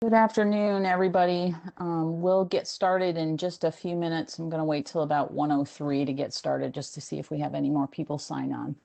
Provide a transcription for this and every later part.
Good afternoon, everybody. We'll get started in just a few minutes. I'm going to wait till about 1:03 to get started just to see if we have any more people sign on.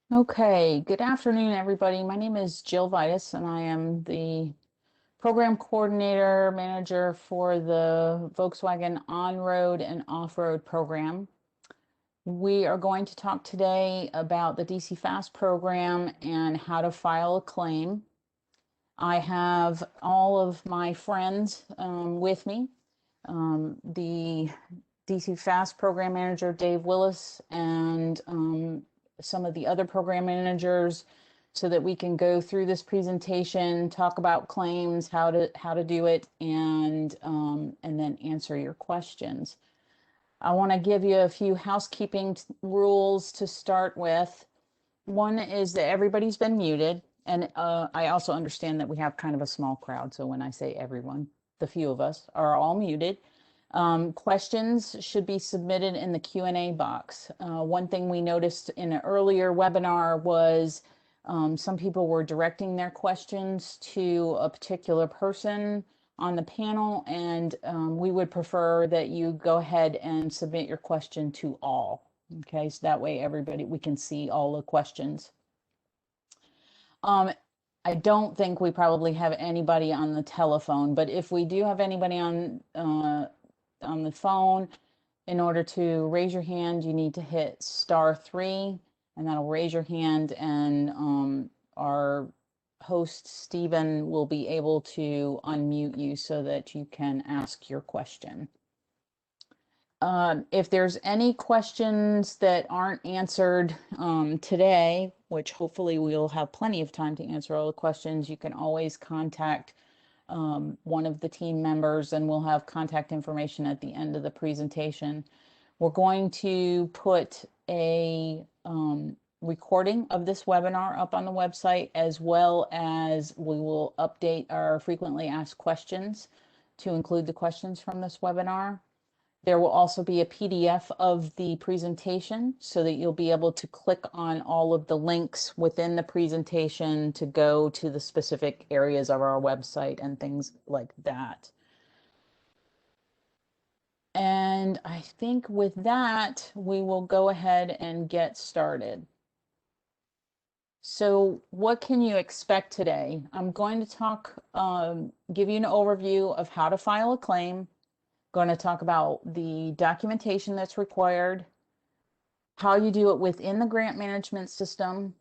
Okay, good afternoon, everybody. My name is Jill Vitus, and I am the program coordinator manager for the Volkswagen on-road and off-road program. We are going to talk today about the DC Fast program and how to file a claim. I have all of my friends with me. The DC Fast program manager, Dave Willis, and some of the other program managers, so that we can go through this presentation, talk about claims, how to do it, and then answer your questions. I want to give you a few housekeeping rules to start with. One is that everybody's been muted, and I also understand that we have kind of a small crowd, so when I say everyone, the few of us are all muted. Questions should be submitted in the Q&A box. One thing we noticed in an earlier webinar was some people were directing their questions to a particular person on the panel, and we would prefer that you go ahead and submit your question to all. Okay, so that way we can see all the questions. I don't think we probably have anybody on the telephone, but if we do have anybody on the phone, in order to raise your hand, you need to hit *3, and that'll raise your hand, and our host, Stephen, will be able to unmute you so that you can ask your question. If there's any questions that aren't answered today, which hopefully we'll have plenty of time to answer all the questions, you can always contact one of the team members, and we'll have contact information at the end of the presentation. We're going to put a recording of this webinar up on the website, as well as we will update our frequently asked questions to include the questions from this webinar. There will also be a PDF of the presentation so that you'll be able to click on all of the links within the presentation to go to the specific areas of our website and things like that. And I think with that, we will go ahead and get started. So what can you expect today? I'm going to give you an overview of how to file a claim. Going to talk about the documentation that's required, how you do it within the grant management system.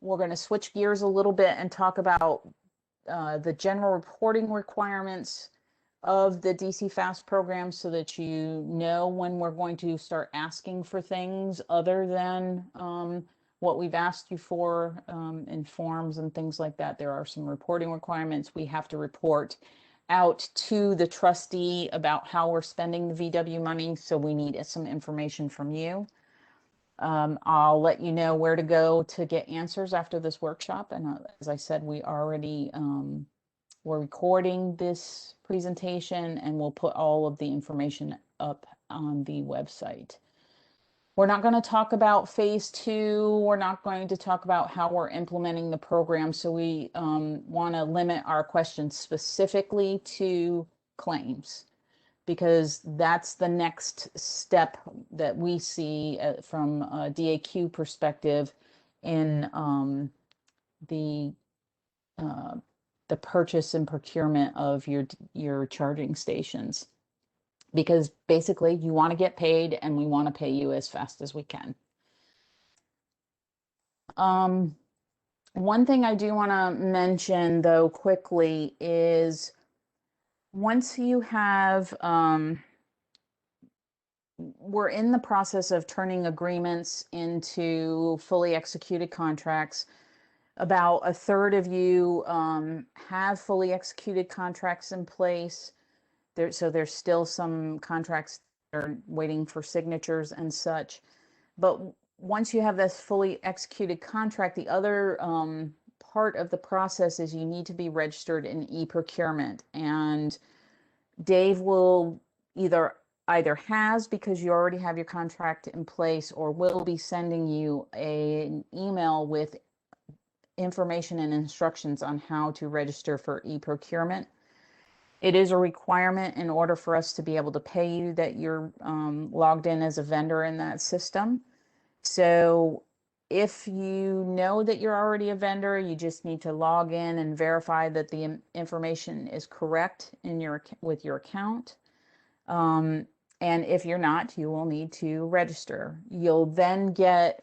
We're going to switch gears a little bit and talk about the general reporting requirements of the DC FAST program so that you know when we're going to start asking for things other than what we've asked you for in forms and things like that. There are some reporting requirements. We have to report out to the trustee about how we're spending the VW money, so we need some information from you. I'll let you know where to go to get answers after this workshop. And as I said, we're recording this presentation and we'll put all of the information up on the website. We're not going to talk about phase 2. We're not going to talk about how we're implementing the program. So we want to limit our questions specifically to claims, because that's the next step that we see from a DAQ perspective in the purchase and procurement of your charging stations. Because basically you want to get paid and we want to pay you as fast as we can. One thing I do want to mention though quickly is once you have, we're in the process of turning agreements into fully executed contracts. About a third of you have fully executed contracts in place. So there's still some contracts that are waiting for signatures and such. But once you have this fully executed contract, the other part of the process is you need to be registered in e-procurement. And Dave will either has, because you already have your contract in place, or will be sending you an email with information and instructions on how to register for e-procurement. It is a requirement in order for us to be able to pay you that you're logged in as a vendor in that system. So if you know that you're already a vendor, you just need to log in and verify that the information is correct in with your account. And if you're not, you will need to register. You'll then get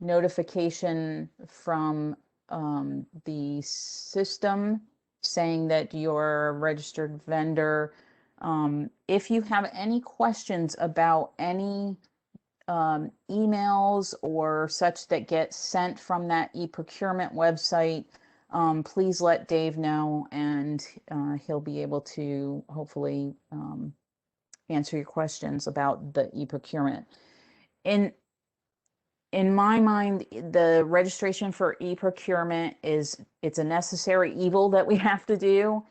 notification from the system saying that you're a registered vendor. If you have any questions about any emails or such that get sent from that e-procurement website, please let Dave know, and he'll be able to hopefully answer your questions about the e-procurement. In my mind, the registration for e-procurement it's a necessary evil that we have to do.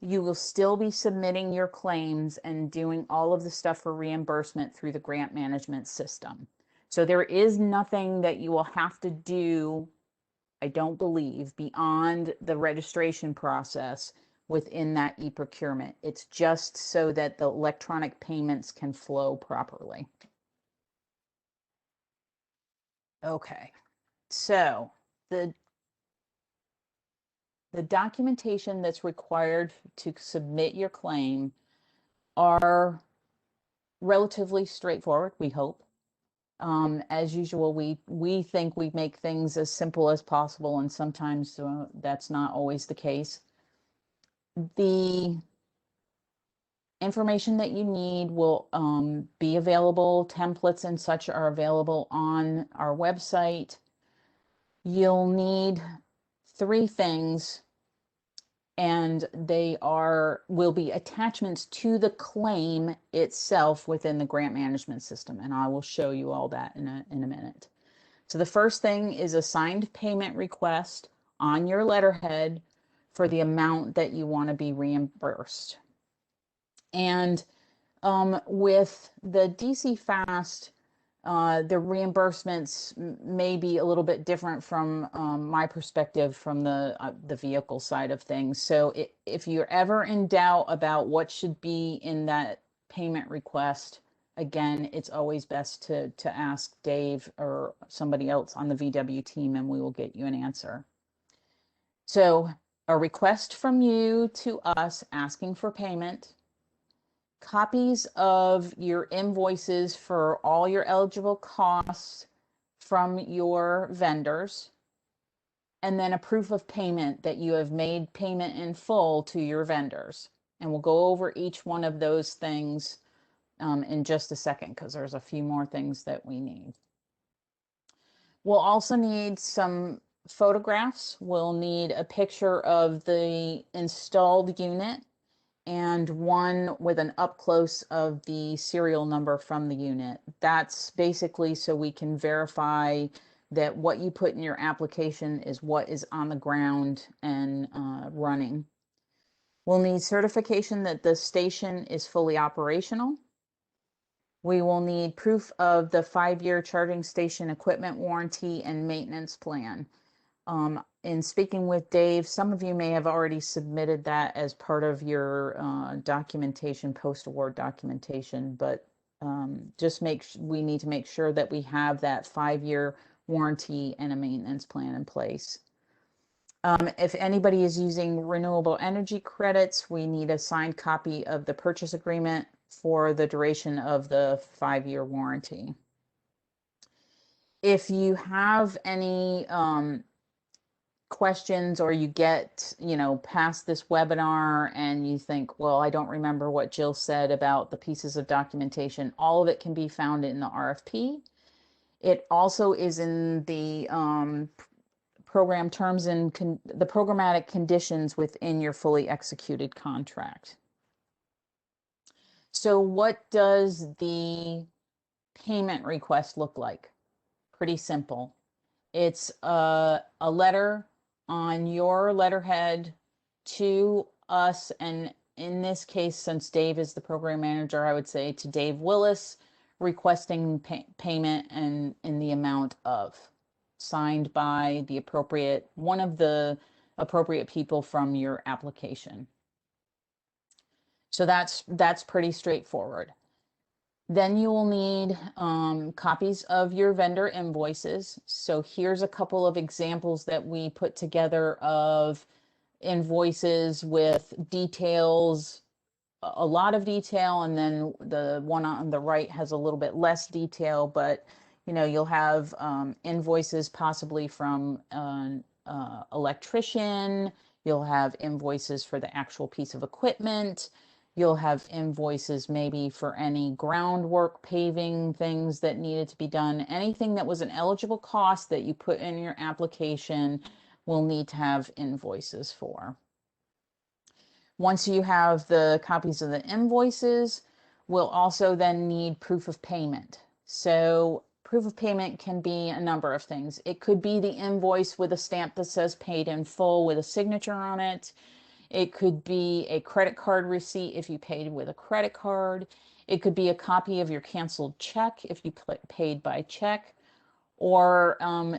You will still be submitting your claims and doing all of the stuff for reimbursement through the grant management system. So there is nothing that you will have to do, I don't believe, beyond the registration process within that e-procurement. It's just so that the electronic payments can flow properly. Okay, so the documentation that's required to submit your claim are relatively straightforward, we hope. As usual, we think we make things as simple as possible, and sometimes that's not always the case. The information that you need will be available. Templates and such are available on our website. You'll need 3 things, and they will be attachments to the claim itself within the grant management system, and I will show you all that in a minute. So the first thing is a signed payment request on your letterhead for the amount that you want to be reimbursed. And With the DC Fast, the reimbursements may be a little bit different from my perspective from the vehicle side of things. So if you're ever in doubt about what should be in that payment request, again, it's always best to ask Dave or somebody else on the VW team, and we will get you an answer. So a request from you to us asking for payment, copies of your invoices for all your eligible costs from your vendors, and then a proof of payment that you have made payment in full to your vendors. And we'll go over each one of those things in just a second, because there's a few more things that we need. We'll also need some photographs. We'll need a picture of the installed unit and one with an up close of the serial number from the unit. That's basically so we can verify that what you put in your application is what is on the ground and running. We'll need certification that the station is fully operational. We will need proof of the 5-year charging station equipment warranty and maintenance plan. In speaking with Dave, some of you may have already submitted that as part of your documentation, post-award documentation, but we need to make sure that we have that 5-year warranty and a maintenance plan in place. If anybody is using renewable energy credits, we need a signed copy of the purchase agreement for the duration of the 5-year warranty. If you have any questions, or you get, past this webinar and you think, well, I don't remember what Jill said about the pieces of documentation, all of it can be found in the RFP. It also is in the program terms and the programmatic conditions within your fully executed contract. So what does the payment request look like? Pretty simple. It's a letter on your letterhead to us, and in this case, since Dave is the program manager, I would say to Dave Willis, requesting payment and in the amount of, signed by one of the appropriate people from your application. So that's pretty straightforward. Then you will need copies of your vendor invoices. So here's a couple of examples that we put together of invoices with details, a lot of detail, and then the one on the right has a little bit less detail, but you'll have invoices possibly from an electrician. You'll have invoices for the actual piece of equipment. You'll have invoices maybe for any groundwork, paving things that needed to be done. Anything that was an eligible cost that you put in your application will need to have invoices for. Once you have the copies of the invoices, we'll also then need proof of payment. So proof of payment can be a number of things. It could be the invoice with a stamp that says paid in full with a signature on it. It could be a credit card receipt if you paid with a credit card. It could be a copy of your canceled check if you paid by check. Or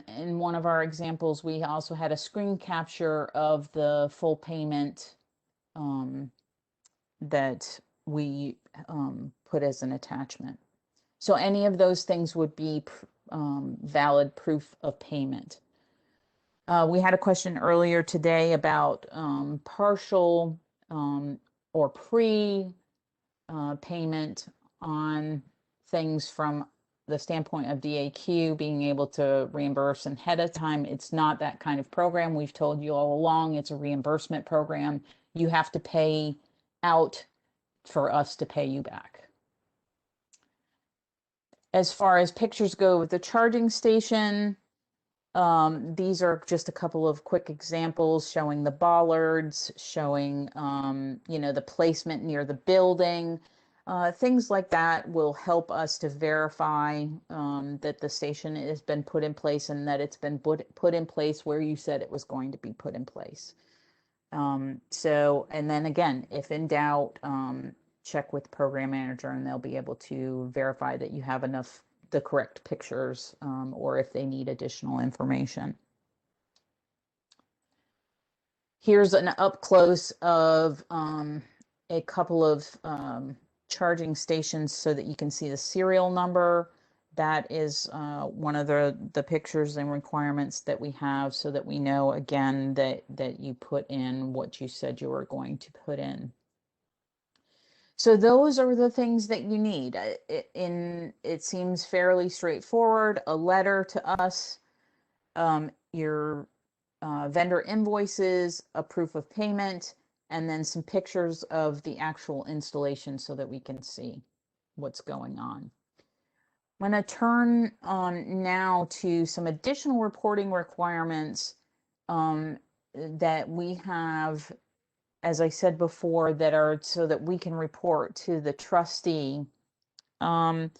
in one of our examples, we also had a screen capture of the full payment that we put as an attachment. So any of those things would be valid proof of payment. We had a question earlier today about partial or pre-payment on things from the standpoint of DAQ being able to reimburse ahead of time. It's not that kind of program. We've told you all along, it's a reimbursement program. You have to pay out for us to pay you back. As far as pictures go with the charging station, these are just a couple of quick examples showing the bollards, showing, the placement near the building. Things like that will help us to verify that the station has been put in place and that it's been put in place where you said it was going to be put in place. And then again, if in doubt, check with the program manager and they'll be able to verify that you have the correct pictures, or if they need additional information. Here's an up close of a couple of charging stations so that you can see the serial number. That is one of the pictures and requirements that we have, so that we know again that you put in what you said you were going to put in. So those are the things that you need. It seems fairly straightforward. A letter to us, your vendor invoices, a proof of payment, and then some pictures of the actual installation so that we can see what's going on. I'm going to turn on now to some additional reporting requirements that we have, as I said before, that are so that we can report to the trustee. And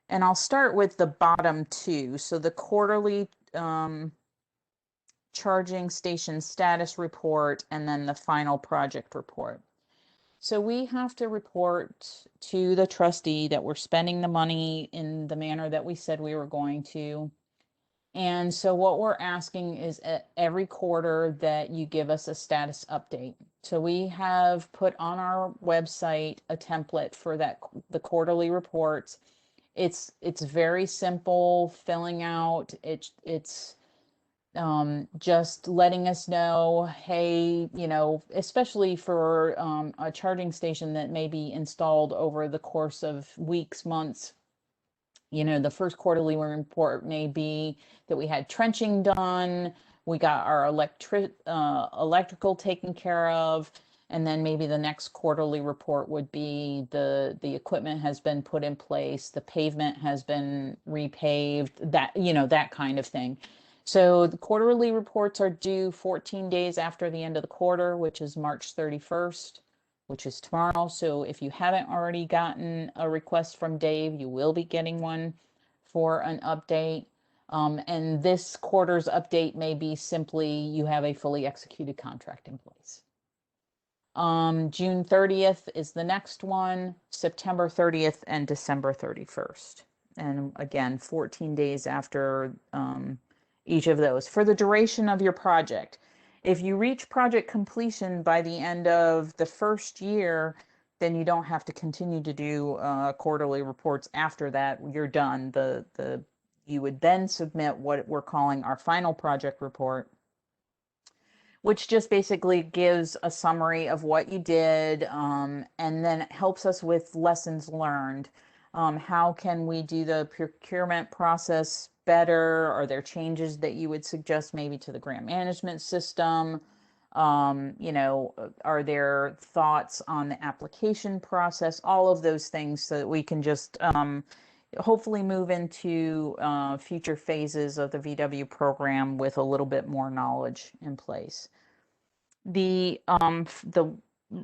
I'll start with the bottom two. So the quarterly charging station status report, and then the final project report. So we have to report to the trustee that we're spending the money in the manner that we said we were going to. And so what we're asking is every quarter that you give us a status update. So we have put on our website a template for the quarterly reports. It's very simple filling out. It's just letting us know, hey, especially for a charging station that may be installed over the course of weeks, months. The first quarterly report may be that we had trenching done, we got our electrical taken care of, and then maybe the next quarterly report would be the equipment has been put in place, the pavement has been repaved, that kind of thing. So the quarterly reports are due 14 days after the end of the quarter, which is March 31st, which is tomorrow. So if you haven't already gotten a request from Dave, you will be getting one for an update. And this quarter's update may be simply you have a fully executed contract in place. June 30th is the next one, September 30th, and December 31st. And again, 14 days after each of those. For the duration of your project, if you reach project completion by the end of the first year, then you don't have to continue to do quarterly reports after that. You're done. You would then submit what we're calling our final project report, which just basically gives a summary of what you did, and then it helps us with lessons learned. How can we do the procurement process better? Are there changes that you would suggest maybe to the grant management system? Are there thoughts on the application process? All of those things, so that we can just hopefully move into future phases of the VW program with a little bit more knowledge in place. The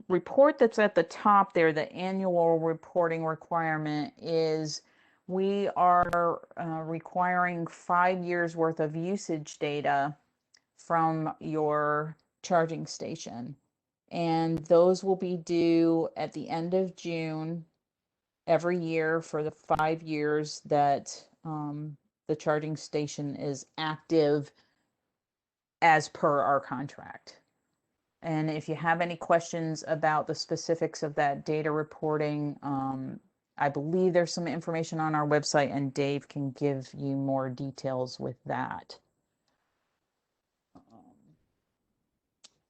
report that's at the top there, the annual reporting requirement, is we are requiring 5 years worth of usage data from your charging station. And those will be due at the end of June every year for the 5 years that the charging station is active as per our contract. And if you have any questions about the specifics of that data reporting, I believe there's some information on our website, and Dave can give you more details with that.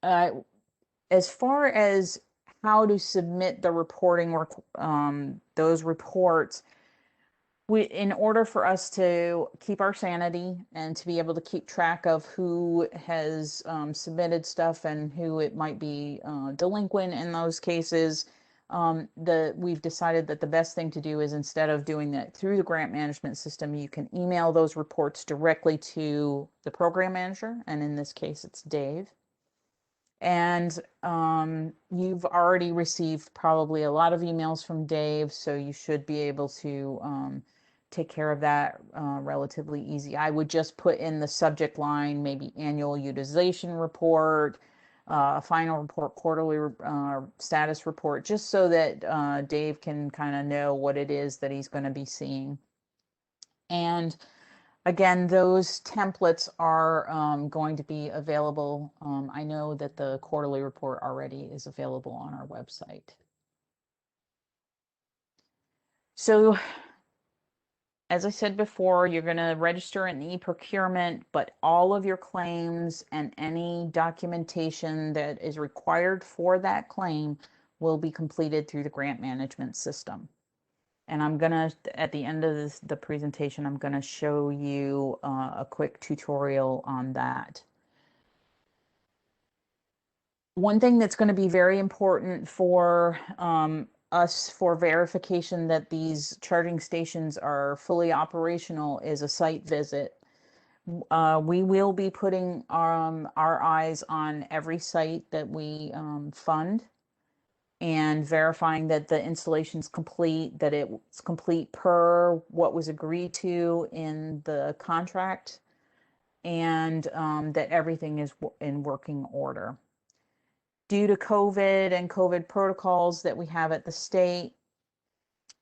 As far as how to submit the reporting, those reports, in order for us to keep our sanity and to be able to keep track of who has submitted stuff and who it might be delinquent in those cases, we've decided that the best thing to do is, instead of doing that through the grant management system, you can email those reports directly to the program manager, and in this case it's Dave. And you've already received probably a lot of emails from Dave, so you should be able to take care of that relatively easy. I would just put in the subject line, maybe annual utilization report, final report, quarterly status report, just so that Dave can kind of know what it is that he's going to be seeing. And again, those templates are going to be available. I know that the quarterly report already is available on our website. So as I said before, you're going to register in e-procurement, but all of your claims and any documentation that is required for that claim will be completed through the grant management system. And I'm going to, at the end of the presentation, I'm going to show you a quick tutorial on that. One thing that's going to be very important for us for verification that these charging stations are fully operational is a site visit. We will be putting our eyes on every site that we fund and verifying that the installation is complete, that it's complete per what was agreed to in the contract, and that everything is in working order. Due to COVID and COVID protocols that we have at the state,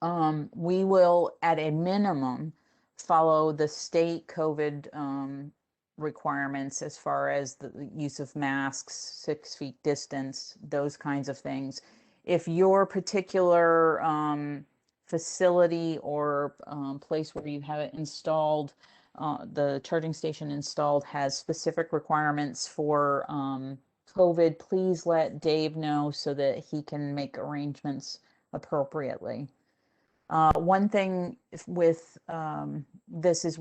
we will, at a minimum, follow the state COVID requirements as far as the use of masks, 6 feet distance, those kinds of things. If your particular facility or place where you have it installed, the charging station installed, has specific requirements for COVID, please let Dave know so that he can make arrangements appropriately. One thing with this is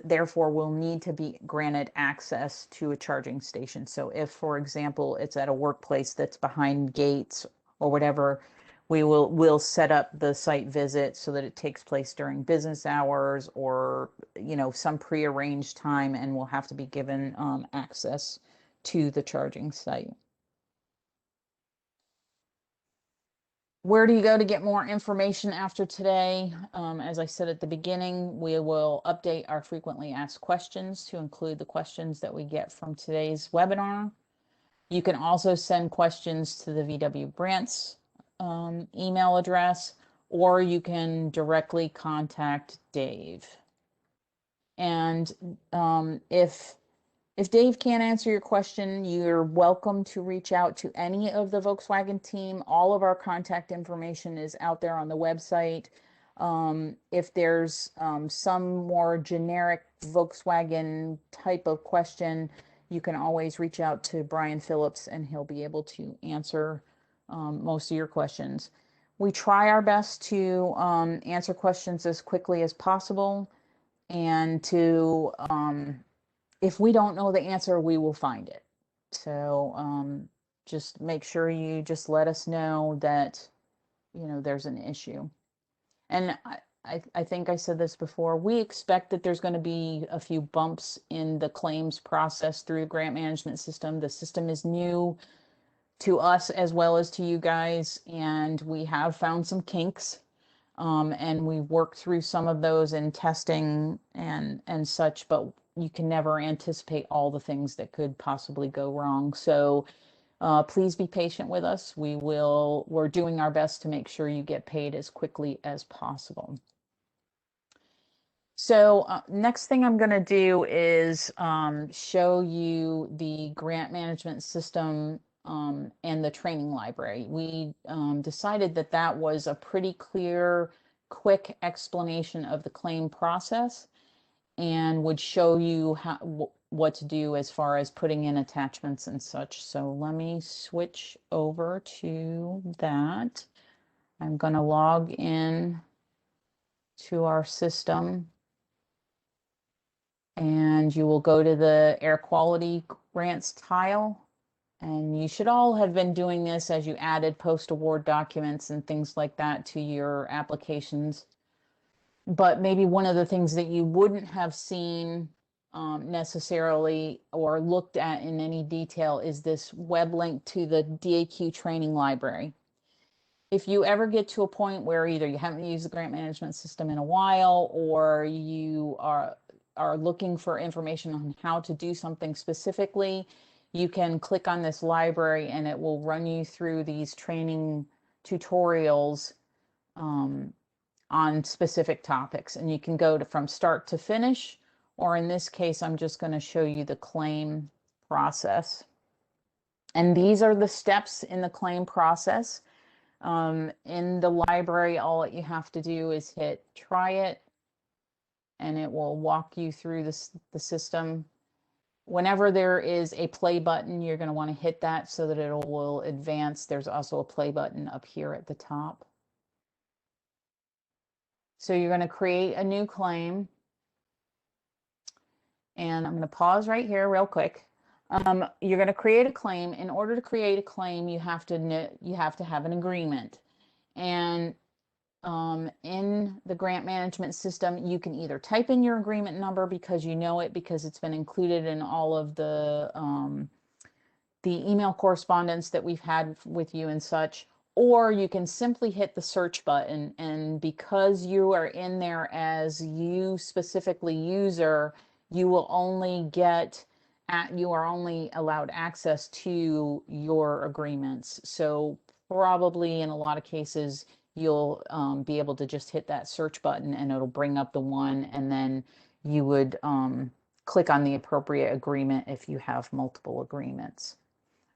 therefore will need to be granted access to a charging station. So if, for example, it's at a workplace that's behind gates or whatever, we'll set up the site visit so that it takes place during business hours or, you know, some prearranged time, and we'll have to be given access to the charging site. Where do you go to get more information after today? As I said at the beginning, we will update our frequently asked questions to include the questions that we get from today's webinar. You can also send questions to the VW Grants email address, or you can directly contact Dave. And if Dave can't answer your question, you're welcome to reach out to any of the Volkswagen team. All of our contact information is out there on the website. If there's some more generic Volkswagen type of question, you can always reach out to Brian Phillips and he'll be able to answer most of your questions. We try our best to answer questions as quickly as possible, and to if we don't know the answer, we will find it. So just make sure you just let us know that, you know, there's an issue. And I think I said this before, we expect that there's going to be a few bumps in the claims process through the grant management system. The system is new to us as well as to you guys, and we have found some kinks. And we worked through some of those in testing and such, but you can never anticipate all the things that could possibly go wrong. So please be patient with us. We're doing our best to make sure you get paid as quickly as possible. So next thing I'm going to do is show you the grant management system and the training library. We decided that that was a pretty clear, quick explanation of the claim process and would show you what to do as far as putting in attachments and such. So let me switch over to that. I'm going to log in to our system, and you will go to the air quality grants tile. And you should all have been doing this as you added post-award documents and things like that to your applications. But maybe one of the things that you wouldn't have seen necessarily or looked at in any detail is this web link to the DAQ training library. If you ever get to a point where either you haven't used the grant management system in a while, or you are looking for information on how to do something specifically, you can click on this library and it will run you through these training tutorials on specific topics. And you can go from start to finish, or in this case, I'm just going to show you the claim process. And these are the steps in the claim process. In the library, all that you have to do is hit try it, and it will walk you through the system. Whenever there is a play button, you're going to want to hit that so that it will advance. There's also a play button up here at the top. So you're going to create a new claim. And I'm going to pause right here real quick. You're going to create a claim. In order to create a claim, you have to have an agreement. And in the grant management system, you can either type in your agreement number because you know it because it's been included in all of the email correspondence that we've had with you and such, or you can simply hit the search button. And because you are in there as you specifically user, you will only you are only allowed access to your agreements. So probably in a lot of cases, you'll be able to just hit that search button and it'll bring up the one, and then you would click on the appropriate agreement if you have multiple agreements.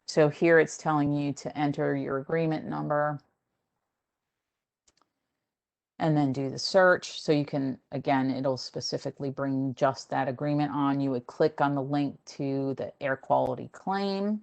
So here it's telling you to enter your agreement number and then do the search. So you can, again, it'll specifically bring just that agreement on. You would click on the link to the air quality claim.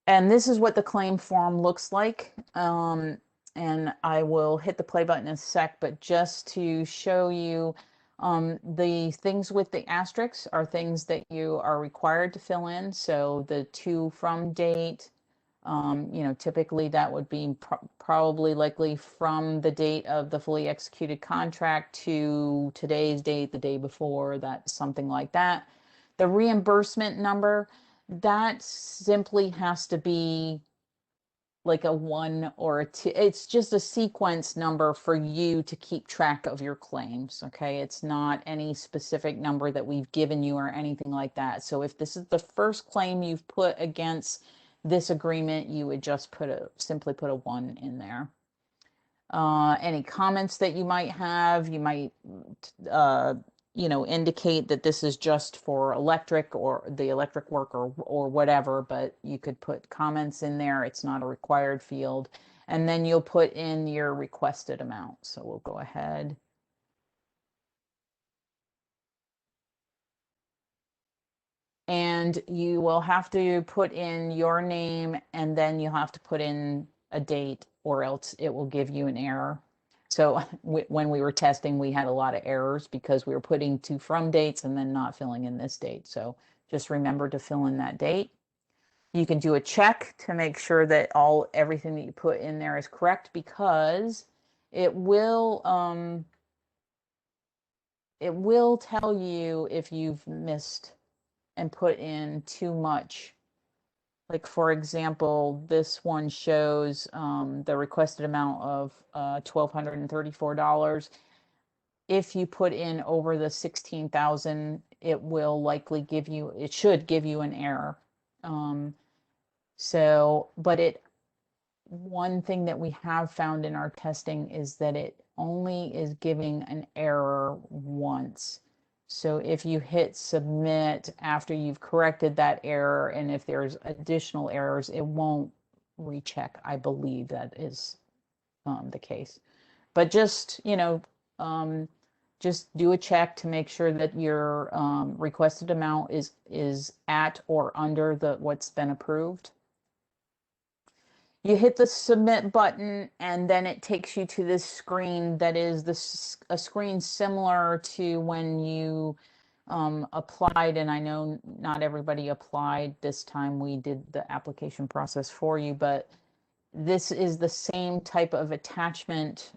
And this is what the claim form looks like. And I will hit the play button in a sec, but just to show you, the things with the asterisks are things that you are required to fill in. So the to from date, typically that would be probably likely from the date of the fully executed contract to today's date, the day before, that something like that. The reimbursement number, that simply has to be like a 1 or a 2. It's just a sequence number for you to keep track of your claims. Okay. It's not any specific number that we've given you or anything like that. So if this is the first claim you've put against this agreement, you would just simply put a 1 in there. Any comments that you might have, you might, indicate that this is just for electric or the electric work or whatever, but you could put comments in there. It's not a required field. And then you'll put in your requested amount. So we'll go ahead. And you will have to put in your name, and then you'll have to put in a date, or else it will give you an error. So when we were testing, we had a lot of errors because we were putting to from dates and then not filling in this date. So just remember to fill in that date. You can do a check to make sure that everything that you put in there is correct, because it will tell you if you've missed and put in too much. Like, for example, this one shows the requested amount of $1,234. If you put in over the 16,000, it should give you an error. But one thing that we have found in our testing is that it only is giving an error once. So if you hit submit after you've corrected that error, and if there's additional errors, it won't recheck. I believe that is the case. But just do a check to make sure that your requested amount is at or under what's been approved. You hit the submit button, and then it takes you to this screen that is a screen similar to when you applied. And I know not everybody applied this time. We did the application process for you, but this is the same type of attachment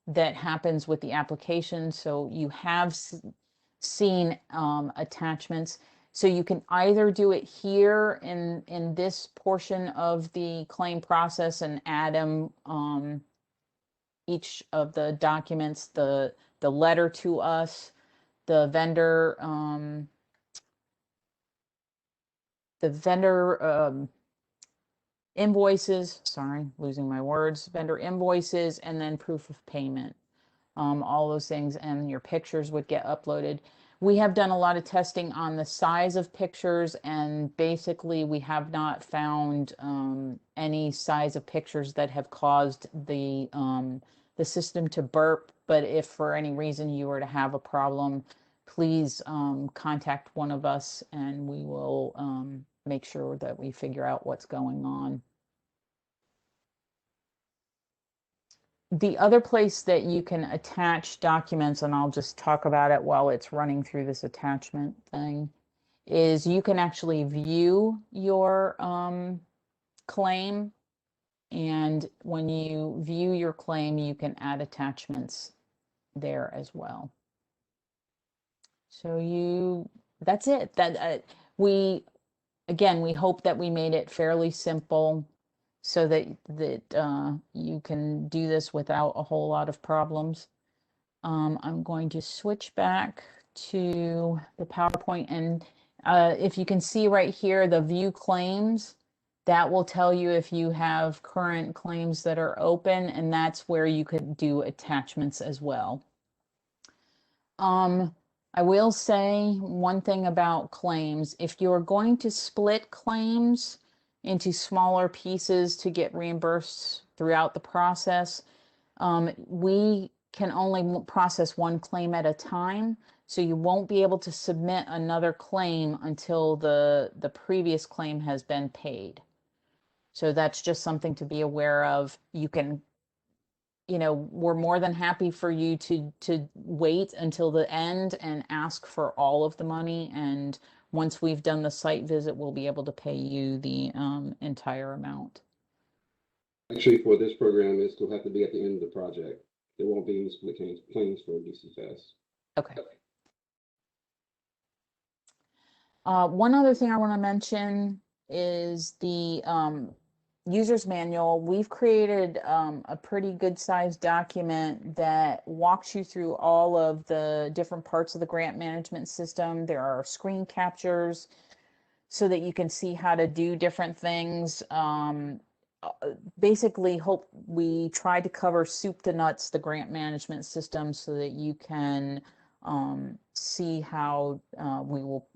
that happens with the application. So you have seen attachments. So you can either do it here in this portion of the claim process and add them each of the documents, the letter to us, the vendor the vendor invoices, sorry, losing my words, vendor invoices, and then proof of payment. All those things, and your pictures would get uploaded. We have done a lot of testing on the size of pictures, and basically we have not found any size of pictures that have caused the system to burp. But if for any reason you were to have a problem, please contact one of us and we will make sure that we figure out what's going on. The other place that you can attach documents, and I'll just talk about it while it's running through this attachment thing, is you can actually view your claim. And when you view your claim, you can add attachments there as well. So that's it. We hope that we made it fairly simple so that you can do this without a whole lot of problems. I'm going to switch back to the PowerPoint, and if you can see right here, the view claims, that will tell you if you have current claims that are open, and that's where you could do attachments as well. I will say one thing about claims. If you're going to split claims into smaller pieces to get reimbursed throughout the process, we can only process one claim at a time. So you won't be able to submit another claim until the previous claim has been paid. So that's just something to be aware of. You can, we're more than happy for you to wait until the end and ask for all of the money. And once we've done the site visit, we'll be able to pay you the entire amount. Actually, for this program, it still have to be at the end of the project. There won't be any split claims for DCFS. Okay. One other thing I want to mention is the user's manual. We've created a pretty good sized document that walks you through all of the different parts of the grant management system. There are screen captures so that you can see how to do different things. Basically, we try to cover soup to nuts the grant management system so that you can see how we will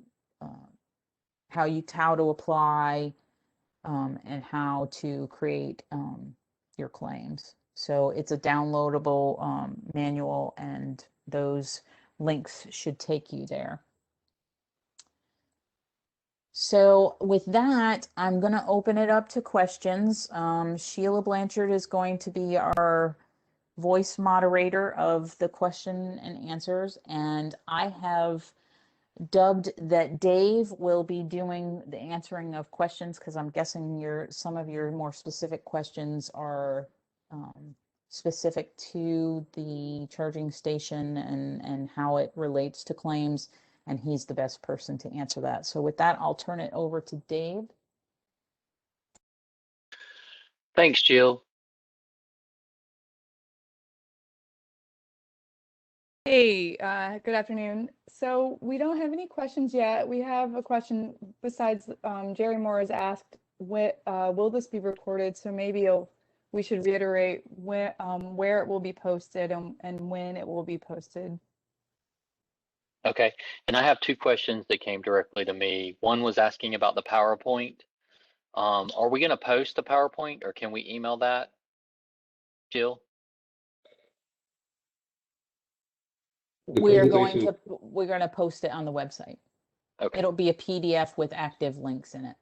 how to apply and how to create your claims. So it's a downloadable manual, and those links should take you there. So with that, I'm going to open it up to questions. Sheila Blanchard is going to be our voice moderator of the question and answers, and I have dubbed that Dave will be doing the answering of questions, because I'm guessing some of your more specific questions are specific to the charging station and how it relates to claims, and he's the best person to answer that. So with that, I'll turn it over to Dave. Thanks, Jill. Hey, good afternoon. So we don't have any questions yet. We have a question besides Jerry Moore has asked, will this be recorded? So maybe we should reiterate where it will be posted and when it will be posted. Okay, and I have two questions that came directly to me. One was asking about the PowerPoint. Are we going to post the PowerPoint, or can we email that, Jill? We're going to post it on the website. Okay. It'll be a PDF with active links in it.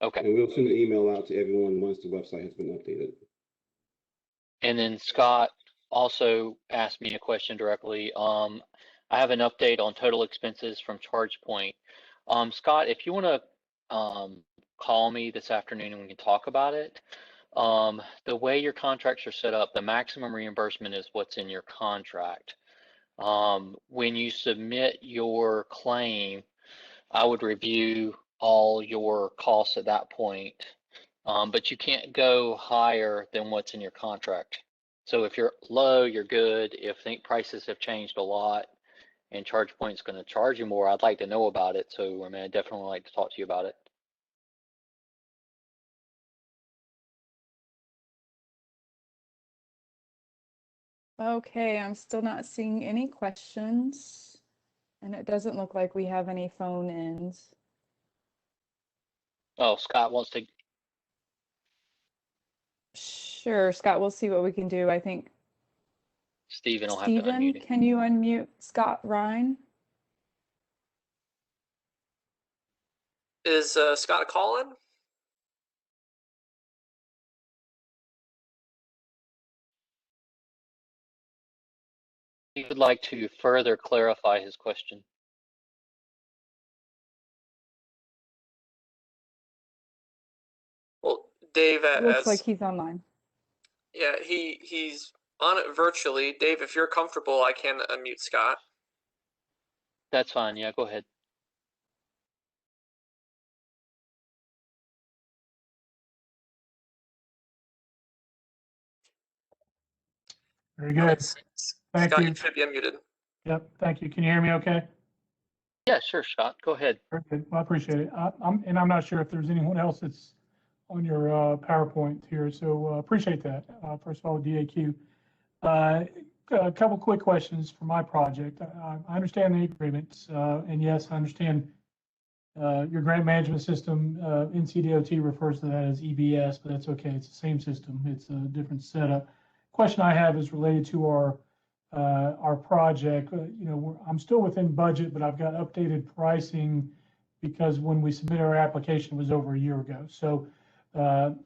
Okay. And we'll send an email out to everyone once the website has been updated. And then Scott also asked me a question directly. I have an update on total expenses from ChargePoint. Scott, if you want to call me this afternoon and we can talk about it. The way your contracts are set up, the maximum reimbursement is what's in your contract. When you submit your claim, I would review all your costs at that point, but you can't go higher than what's in your contract. So if you're low, you're good. If prices have changed a lot and ChargePoint's going to charge you more, I'd like to know about it. So I mean, I definitely like to talk to you about it. Okay, I'm still not seeing any questions. And it doesn't look like we have any phone ins. Oh, Scott wants to. Sure, Scott, we'll see what we can do. I think, Steven will have to Stephen, unmute it. can you unmute Scott Ryan? Is Scott calling? He would like to further clarify his question. Well, Dave, Looks like he's online. yeah, he's on it virtually. Dave, if you're comfortable, I can unmute Scott. That's fine. Yeah, go ahead. Very good. Thank Scott, you. you should be unmuted. Yep, thank you. Can you hear me okay? Yeah, sure, Scott. Go ahead. Very good. Well, I appreciate it. I'm not sure if there's anyone else that's on your PowerPoint here, so appreciate that. First of all, DAQ. A couple quick questions for my project. I understand the agreements, and yes, I understand your grant management system, NCDOT refers to that as EBS, but that's okay. It's the same system. It's a different setup. Question I have is related to our project. You know, I'm still within budget, but I've got updated pricing because when we submitted our application it was over a year ago. So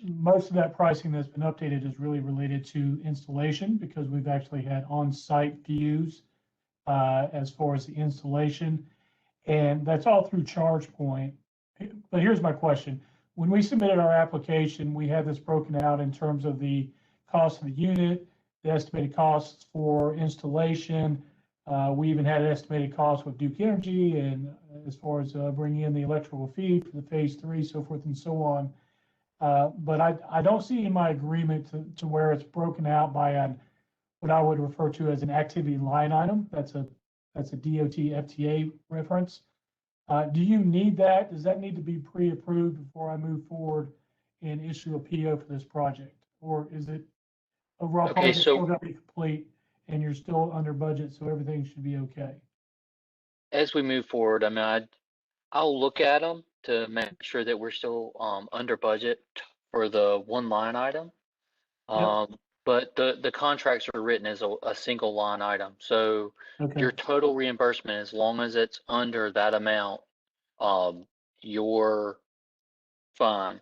most of that pricing that's been updated is really related to installation because we've actually had on-site views as far as the installation. And that's all through ChargePoint. But here's my question. When we submitted our application, we had this broken out in terms of the cost of the unit, the estimated costs for installation. We even had an estimated cost with Duke Energy and as far as bringing in the electrical feed for the phase 3, so forth and so on. But I don't see in my agreement to where it's broken out by what I would refer to as an activity line item. That's a DOT FTA reference. Do you need that? Does that need to be pre-approved before I move forward and issue a PO for this project? Or is it overall Okay, project so- still gonna be complete and you're still under budget, so everything should be okay? As we move forward, I mean, I'll look at them to make sure that we're still under budget for the one line item. But the contracts are written as a single line item. So Okay, your total reimbursement, as long as it's under that amount, you're fine.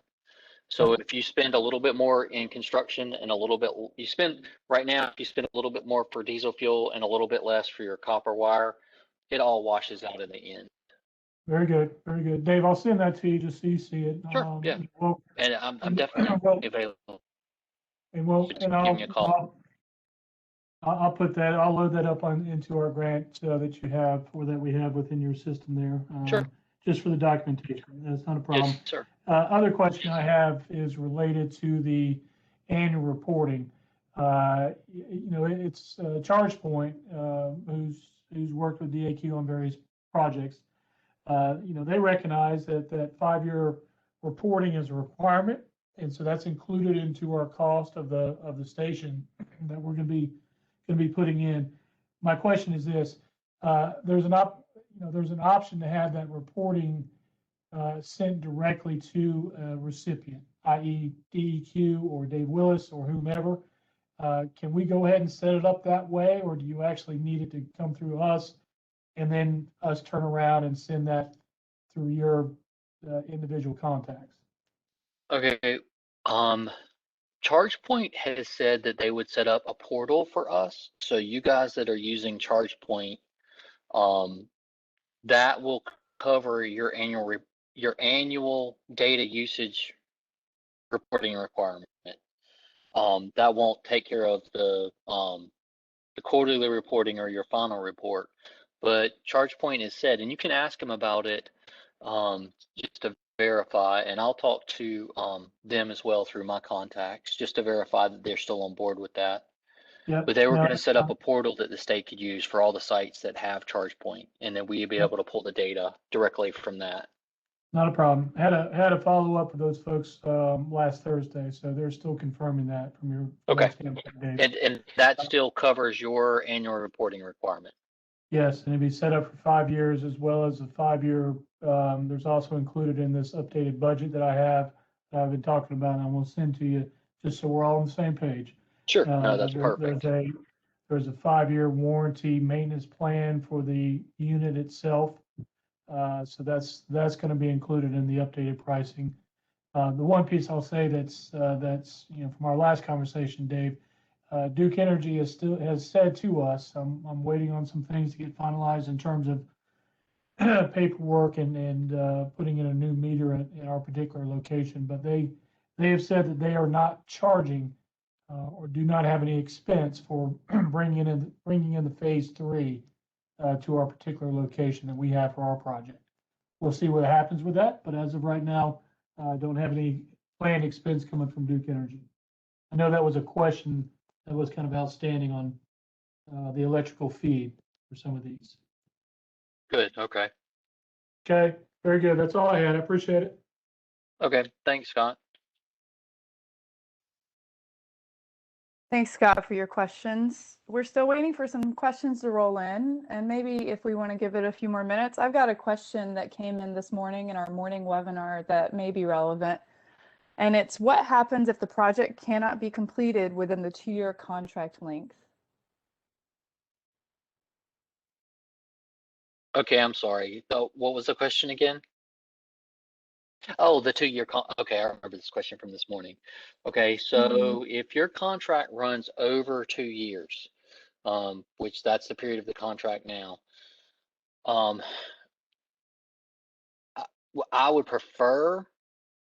So if you spend a little bit more in construction and a little bit, you spend right now, if you spend a little bit more for diesel fuel and a little bit less for your copper wire, it all washes out in the end. very good, very good. Dave, I'll send that to you just so you see it. Sure, yeah. Well, And I'm Well- definitely available. and Just give me a call. I'll put that, I'll load that up into our grant that you have, or that we have within your system there. Sure. Just for the documentation. That's not a problem. Yes, sir. Other question I have is related to the annual reporting. You know, it's ChargePoint, who's worked with DAQ on various projects. You know, they recognize that 5-year reporting is a requirement, and so that's included into our cost of the station that we're going to be putting in. My question is this: there's an option to have that reporting sent directly to a recipient, i.e. DEQ or Dave Willis or whomever. Can we go ahead and set it up that way, or do you actually need it to come through us and then us turn around and send that through your individual contacts? Okay. ChargePoint has said that they would set up a portal for us. So you guys that are using ChargePoint, that will cover your annual data usage reporting requirement. That won't take care of the quarterly reporting or your final report. But ChargePoint has said, and you can ask them about it just to verify, and I'll talk to them as well through my contacts just to verify that they're still on board with that. Yep. But they were No, going to set up a portal that the state could use for all the sites that have ChargePoint, and then we'd be able to pull the data directly from that. Not a problem. Had a follow-up with those folks last Thursday, so they're still confirming that from your Okay. standpoint, Dave. And that still covers your annual reporting requirement. Yes, and it'd be set up for 5 years as well as a 5-year, there's also included in this updated budget that I have, that I've been talking about, and I will send to you, just so we're all on the same page. Sure. No, that's There- perfect. There's a 5-year warranty maintenance plan for the unit itself. So that's going to be included in the updated pricing. The one piece I'll say that's, from our last conversation, Dave, Duke Energy has said to us, I'm waiting on some things to get finalized in terms of paperwork and putting in a new meter in our particular location, but they have said that they are not charging or do not have any expense for bringing in the phase 3 to our particular location that we have for our project. We'll see what happens with that, but as of right now, don't have any planned expense coming from Duke Energy. I know that was a question that was kind of outstanding on the electrical feed for some of these. Good. Okay. Okay, very good. That's all I had. I appreciate it. Okay. Thanks, Scott. Thanks, Scott, for your questions. We're still waiting for some questions to roll in, and maybe if we want to give it a few more minutes, I've got a question that came in this morning in our morning webinar that may be relevant. And it's, what happens if the project cannot be completed within the 2-year contract length? Okay, I'm sorry. What was the question again? Oh, the 2-year okay, I remember this question from this morning. Okay, so if your contract runs over 2 years, which that's the period of the contract now, I would prefer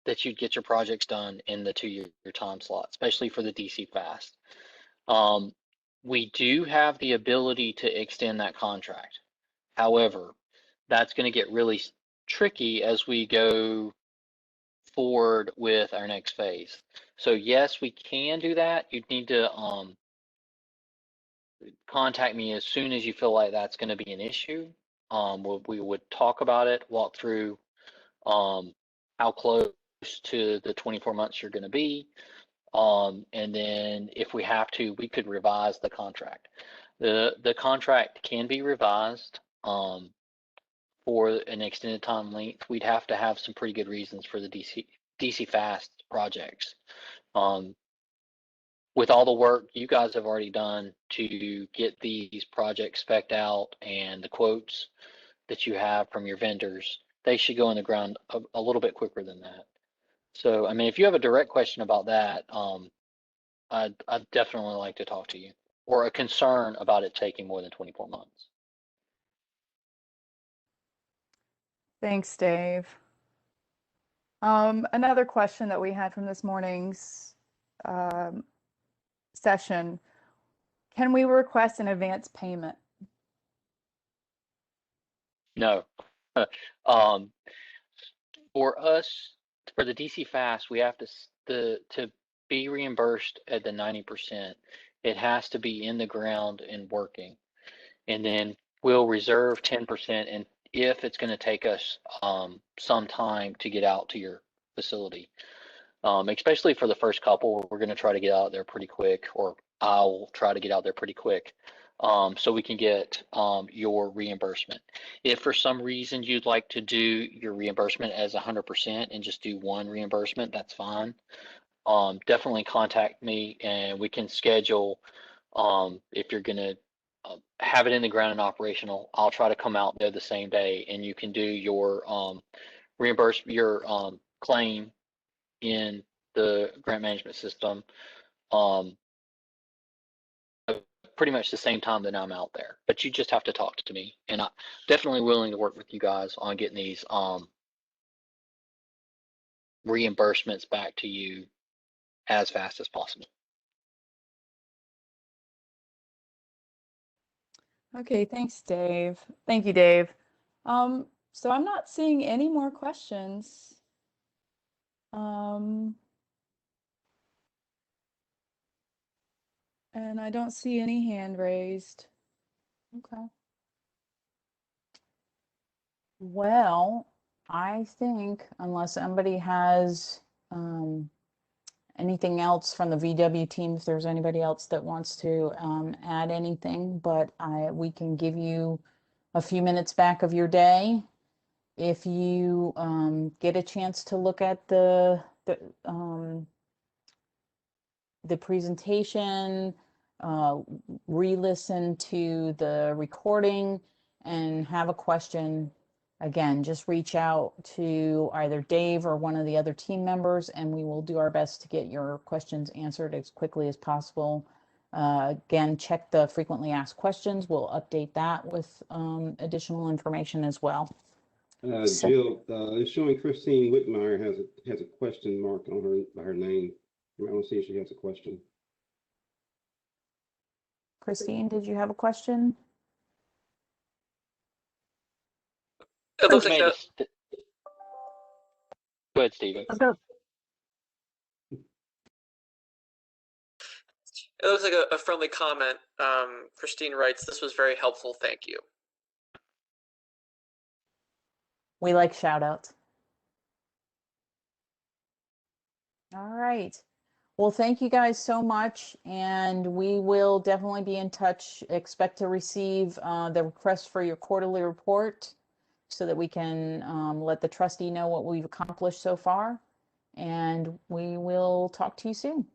that you'd get your projects done in the 2-year time slot, especially for the DC Fast. We do have the ability to extend that contract. However, that's going to get really tricky as we go forward with our next phase. So yes, we can do that. You'd need to contact me as soon as you feel like that's going to be an issue. We would talk about it, walk through how close to the 24 months you're going to be. And then if we have to, we could revise the contract. The contract can be revised for an extended time length. We'd have to have some pretty good reasons for the DC Fast projects. With all the work you guys have already done to get these projects spec'd out and the quotes that you have from your vendors, they should go in the ground a little bit quicker than that. So, I mean, if you have a direct question about that, I'd definitely like to talk to you, or a concern about it taking more than 24 months. Thanks, Dave. Another question that we had from this morning's session: can we request an advance payment? No. For us, for the DC Fast, we have to be reimbursed at the 90%. It has to be in the ground and working, and then we'll reserve 10%. And if it's going to take us some time to get out to your facility, especially for the first couple, we're going to try to get out there pretty quick, or I'll try to get out there pretty quick, so we can get your reimbursement. If for some reason you'd like to do your reimbursement as 100% and just do one reimbursement, that's fine. Definitely contact me and we can schedule. If you're going to have it in the ground and operational, I'll try to come out there the same day, and you can do your your claim in the grant management system pretty much the same time that I'm out there. But you just have to talk to me, and I'm definitely willing to work with you guys on getting these reimbursements back to you as fast as possible. Okay, thanks, Dave. Thank you, Dave. So I'm not seeing any more questions. And I don't see any hand raised. Okay. Well, I think unless somebody has anything else from the VW team, if there's anybody else that wants to add anything, but we can give you a few minutes back of your day. If you get a chance to look at the presentation, re-listen to the recording, and have a question, again, just reach out to either Dave or one of the other team members, and we will do our best to get your questions answered as quickly as possible. Again, check the frequently asked questions. We'll update that with additional information as well. So- Jill, it's showing Christine Whitmire has a question mark on her name. I don't see if she has a question. Christine, did you have a question? It looks like Made a that. st- Go ahead, Stephen. It looks like a friendly comment. Christine writes, "This was very helpful. Thank you." We like shout outs. All right. Well, thank you guys so much, and we will definitely be in touch. Expect to receive the request for your quarterly report so that we can let the trustee know what we've accomplished so far, and we will talk to you soon.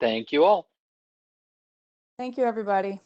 Thank you all. Thank you, everybody.